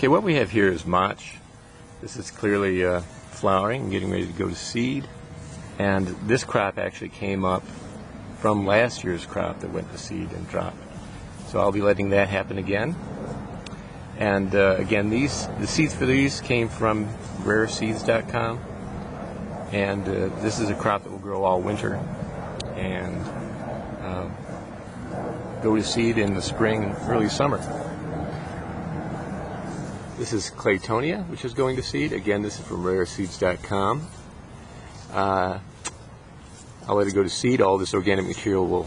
Okay, what we have here is match. This is clearly flowering and getting ready to go to seed. And this crop actually came up from last year's crop that went to seed and dropped. So I'll be letting that happen again. And again, the seeds for these came from rareseeds.com. And this is a crop that will grow all winter and go to seed in the spring and early summer. This is Claytonia, which is going to seed. Again, this is from rareseeds.com. I'll let it go to seed. All this organic material will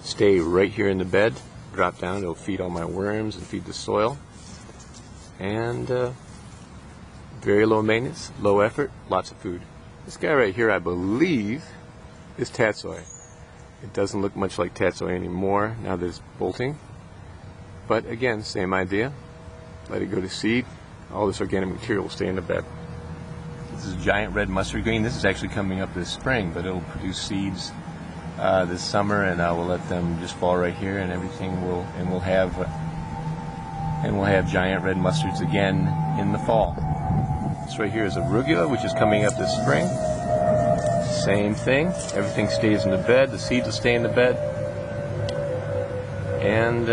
stay right here in the bed, drop down. It'll feed all my worms and feed the soil. And very low maintenance, low effort, lots of food. This guy right here, I believe, is tatsoi. It doesn't look much like tatsoi anymore now that it's bolting. But again, same idea. Let it go to seed. All this organic material will stay in the bed. This is giant red mustard green. This is actually coming up this spring, but it'll produce seeds this summer, and I will let them just fall right here, and everything will, and we'll have giant red mustards again in the fall. This right here is arugula, which is coming up this spring. Same thing. Everything stays in the bed. The seeds will stay in the bed, and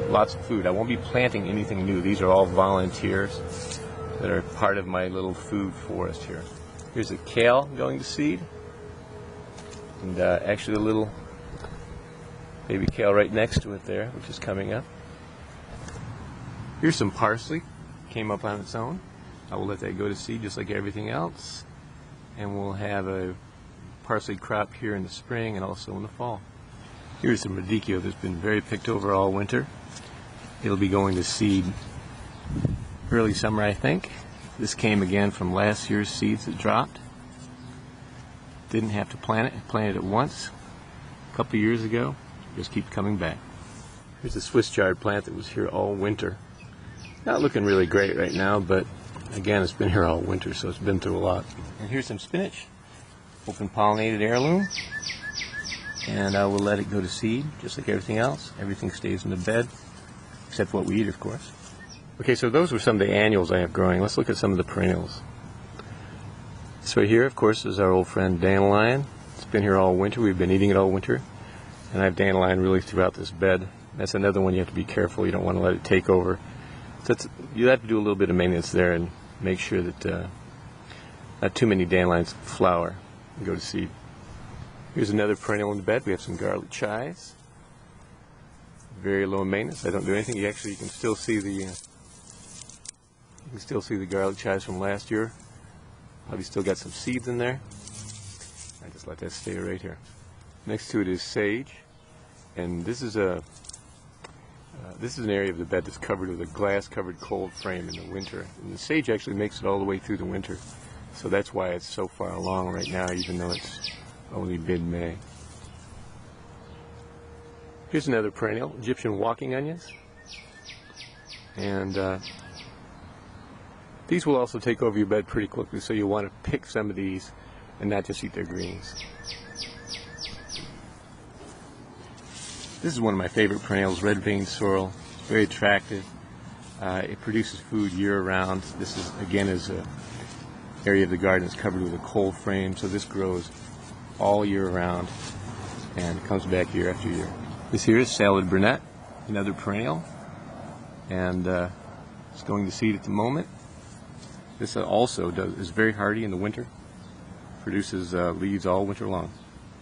lots of food. I won't be planting anything new. These are all volunteers that are part of my little food forest here. Here's a kale going to seed, and actually a little baby kale right next to it there, which is coming up. Here's some parsley. Came up on its own. I will let that go to seed just like everything else, and we'll have a parsley crop here in the spring and also in the fall. Here's some radicchio that's been very picked over all winter. It'll be going to seed early summer, I think. This came again from last year's seeds that dropped. Didn't have to plant it. I planted it once a couple years ago. Just keep coming back. Here's a Swiss chard plant that was here all winter. Not looking really great right now, but again, it's been here all winter, so it's been through a lot. And here's some spinach, open pollinated heirloom. And I will let it go to seed, just like everything else. Everything stays in the bed, except what we eat, of course. Okay, so those were some of the annuals I have growing. Let's look at some of the perennials. This right here, of course, is our old friend dandelion. It's been here all winter. We've been eating it all winter. And I have dandelion really throughout this bed. That's another one you have to be careful. You don't want to let it take over. So you have to do a little bit of maintenance there and make sure that not too many dandelions flower and go to seed. Here's another perennial in the bed. We have some garlic chives. Very low maintenance. I don't do anything. You can still see the garlic chives from last year. Probably still got some seeds in there. I just let that stay right here. Next to it is sage, and this is an area of the bed that's covered with a glass-covered cold frame in the winter. And the sage actually makes it all the way through the winter, so that's why it's so far along right now, even though it's only mid-May. Here's another perennial, Egyptian walking onions. And these will also take over your bed pretty quickly, so you'll want to pick some of these and not just eat their greens. This is one of my favorite perennials, red vein sorrel. It's very attractive. It produces food year-round. This is, again, is an area of the garden that's covered with a cold frame, so this grows all year round and comes back year after year. This here is salad brunette, another perennial, and it's going to seed at the moment. This also is very hardy in the winter, produces leaves all winter long.